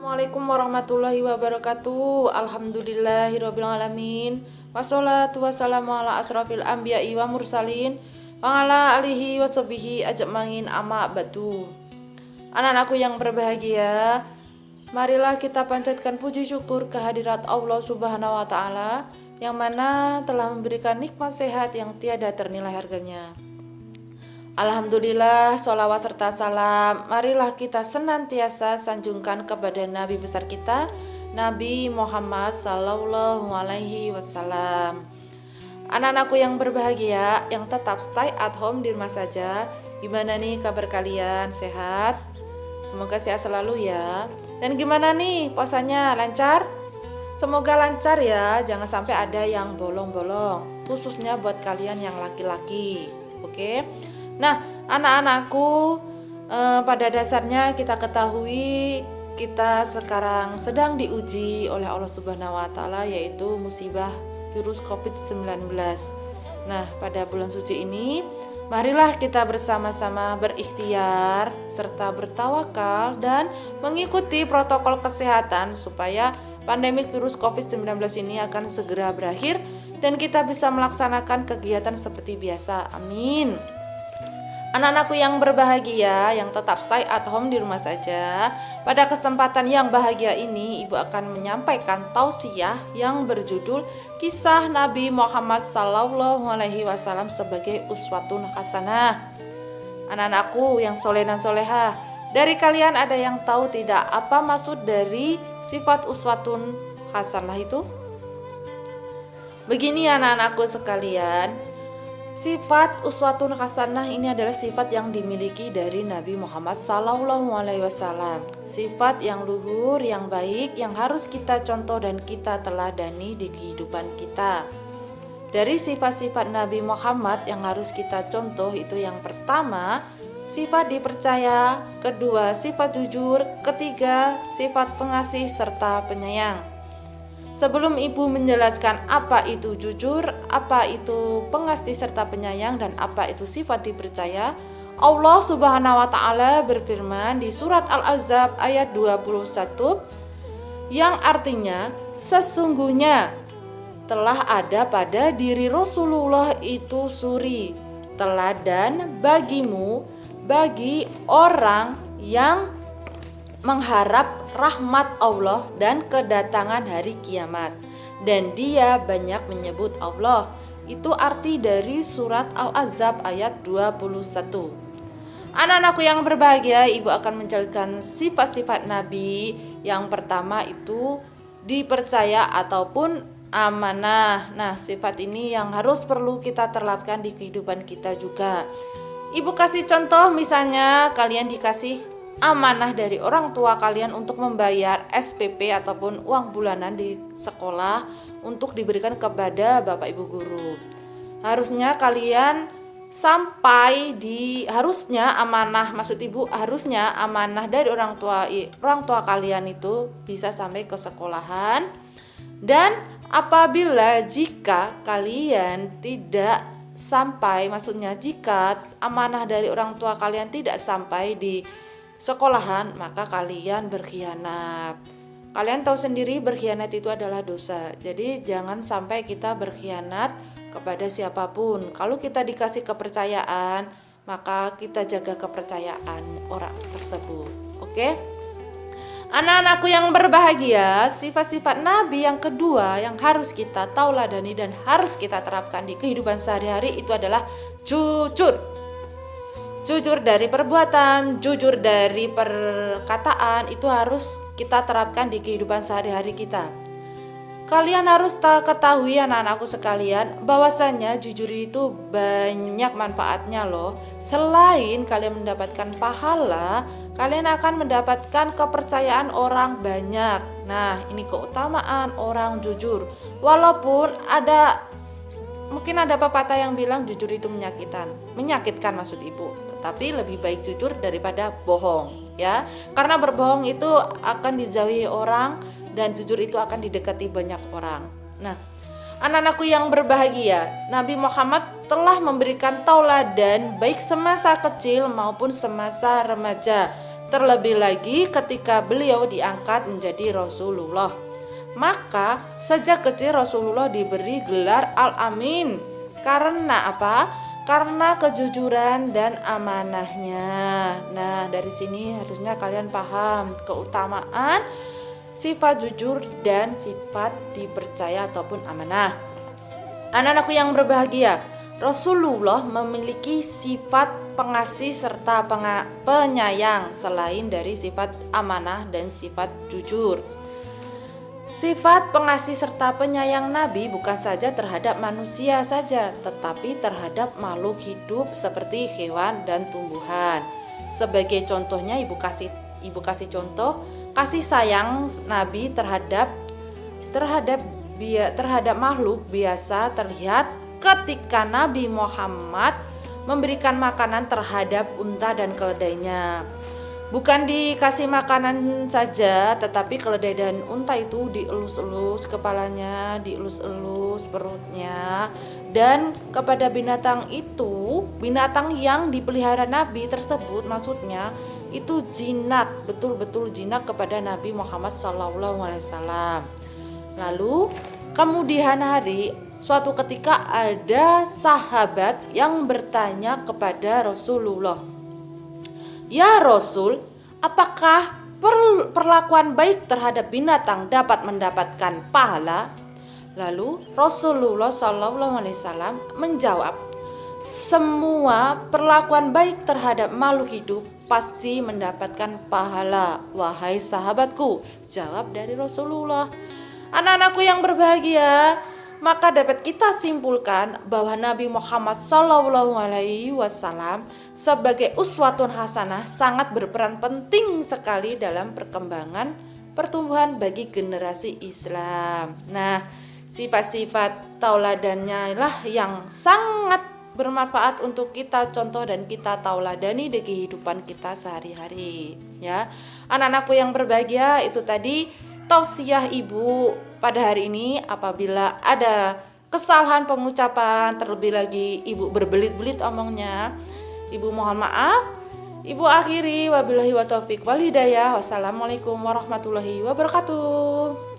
Assalamualaikum warahmatullahi wabarakatuh. Alhamdulillahirabbil alamin. Wassalatu wassalamu ala asrafil anbiya'i wa mursalin wa ala alihi washabihi ajmain amma ba'du. Anak-anakku yang berbahagia, marilah kita panjatkan puji syukur kehadirat Allah Subhanahu wa taala yang mana telah memberikan nikmat sehat yang tiada ternilai harganya. Alhamdulillah, sholawat serta salam marilah kita senantiasa sanjungkan kepada Nabi besar kita, Nabi Muhammad Sallallahu Alaihi Wasallam. Anak-anakku yang berbahagia, yang tetap stay at home di rumah saja, gimana nih kabar kalian? Sehat? Semoga sehat selalu ya. Dan gimana nih puasanya, lancar? Semoga lancar ya, jangan sampai ada yang bolong-bolong, khususnya buat kalian yang laki-laki. Oke? Nah, anak-anakku, pada dasarnya kita ketahui kita sekarang sedang diuji oleh Allah Subhanahu wa taala, yaitu musibah virus COVID-19. Nah, pada bulan suci ini marilah kita bersama-sama berikhtiar serta bertawakal dan mengikuti protokol kesehatan supaya pandemik virus COVID-19 ini akan segera berakhir dan kita bisa melaksanakan kegiatan seperti biasa. Amin. Anak-anakku yang berbahagia, yang tetap stay at home di rumah saja, pada kesempatan yang bahagia ini Ibu akan menyampaikan tausiah yang berjudul Kisah Nabi Muhammad Sallallahu Alaihi Wasallam sebagai uswatun hasanah. Anak-anakku yang soleh dan solehah, dari kalian ada yang tahu tidak apa maksud dari sifat uswatun hasanah itu? Begini anak-anakku sekalian, sifat uswatun hasanah ini adalah sifat yang dimiliki dari Nabi Muhammad Sallallahu Alaihi Wasallam. Sifat yang luhur, yang baik, yang harus kita contoh dan kita teladani di kehidupan kita. Dari sifat-sifat Nabi Muhammad yang harus kita contoh itu yang pertama, sifat dipercaya, kedua sifat jujur, ketiga sifat pengasih serta penyayang. Sebelum Ibu menjelaskan apa itu jujur, apa itu pengasih serta penyayang, dan apa itu sifat dipercaya, Allah Subhanahu wa taala berfirman di surat Al-Ahzab ayat 21 yang artinya sesungguhnya telah ada pada diri Rasulullah itu suri, teladan bagimu bagi orang yang mengharap rahmat Allah dan kedatangan hari kiamat, dan dia banyak menyebut Allah. Itu arti dari surat Al-Ahzab ayat 21. Anak-anakku yang berbahagia, Ibu akan menjelaskan sifat-sifat Nabi. Yang pertama itu dipercaya ataupun amanah. Nah, sifat ini yang harus perlu kita terapkan di kehidupan kita juga. Ibu kasih contoh, misalnya kalian dikasih amanah dari orang tua kalian untuk membayar SPP ataupun uang bulanan di sekolah untuk diberikan kepada Bapak Ibu guru. Harusnya kalian harusnya amanah dari orang tua kalian itu bisa sampai ke sekolahan. Dan apabila jika kalian tidak sampai, maksudnya jika amanah dari orang tua kalian tidak sampai di sekolahan, maka kalian berkhianat. Kalian tahu sendiri berkhianat itu adalah dosa. Jadi jangan sampai kita berkhianat kepada siapapun. Kalau kita dikasih kepercayaan, maka kita jaga kepercayaan orang tersebut. Oke? Anak-anakku yang berbahagia, sifat-sifat Nabi yang kedua yang harus kita tauladani dan harus kita terapkan di kehidupan sehari-hari itu adalah jujur. Jujur dari perbuatan, jujur dari perkataan, itu harus kita terapkan di kehidupan sehari-hari kita. Kalian harus ketahui anak-anakku sekalian, bahwasanya jujur itu banyak manfaatnya loh. Selain kalian mendapatkan pahala, kalian akan mendapatkan kepercayaan orang banyak. Nah, ini keutamaan orang jujur. Walaupun mungkin ada pepatah yang bilang jujur itu menyakitkan maksud Ibu. Tapi lebih baik jujur daripada bohong, ya. Karena berbohong itu akan dijauhi orang dan jujur itu akan didekati banyak orang. Nah, anak-anakku yang berbahagia, Nabi Muhammad telah memberikan tauladan baik semasa kecil maupun semasa remaja. Terlebih lagi ketika beliau diangkat menjadi Rasulullah. Maka sejak kecil Rasulullah diberi gelar Al-Amin. Karena apa? Karena kejujuran dan amanahnya. Nah, dari sini harusnya kalian paham keutamaan sifat jujur dan sifat dipercaya ataupun amanah. Anak-anakku yang berbahagia, Rasulullah memiliki sifat pengasih serta penyayang selain dari sifat amanah dan sifat jujur. Sifat pengasih serta penyayang Nabi bukan saja terhadap manusia saja, tetapi terhadap makhluk hidup seperti hewan dan tumbuhan. Sebagai contohnya, ibu kasih contoh kasih sayang Nabi terhadap makhluk biasa terlihat ketika Nabi Muhammad memberikan makanan terhadap unta dan keledainya. Bukan dikasih makanan saja, tetapi keledai dan unta itu dielus-elus kepalanya, dielus-elus perutnya. Dan kepada binatang yang dipelihara Nabi tersebut, maksudnya itu jinak, betul-betul jinak kepada Nabi Muhammad SAW. Lalu kemudian hari, suatu ketika ada sahabat yang bertanya kepada Rasulullah, "Ya Rasul, apakah perlakuan baik terhadap binatang dapat mendapatkan pahala?" Lalu Rasulullah SAW menjawab, "Semua perlakuan baik terhadap makhluk hidup pasti mendapatkan pahala, wahai sahabatku," jawab dari Rasulullah. Anak-anakku yang berbahagia, maka dapat kita simpulkan bahwa Nabi Muhammad SAW sebagai uswatun hasanah sangat berperan penting sekali dalam perkembangan pertumbuhan bagi generasi Islam. Nah, sifat-sifat tauladannya lah yang sangat bermanfaat untuk kita contoh dan kita tauladani di kehidupan kita sehari-hari. Ya, anak-anakku yang berbahagia, itu tadi tausiah ibu pada hari ini. Apabila ada kesalahan pengucapan, terlebih lagi ibu berbelit-belit omongnya, ibu mohon maaf. Ibu akhiri, wabillahi wa taufiq wal hidayah. Wassalamualaikum warahmatullahi wabarakatuh.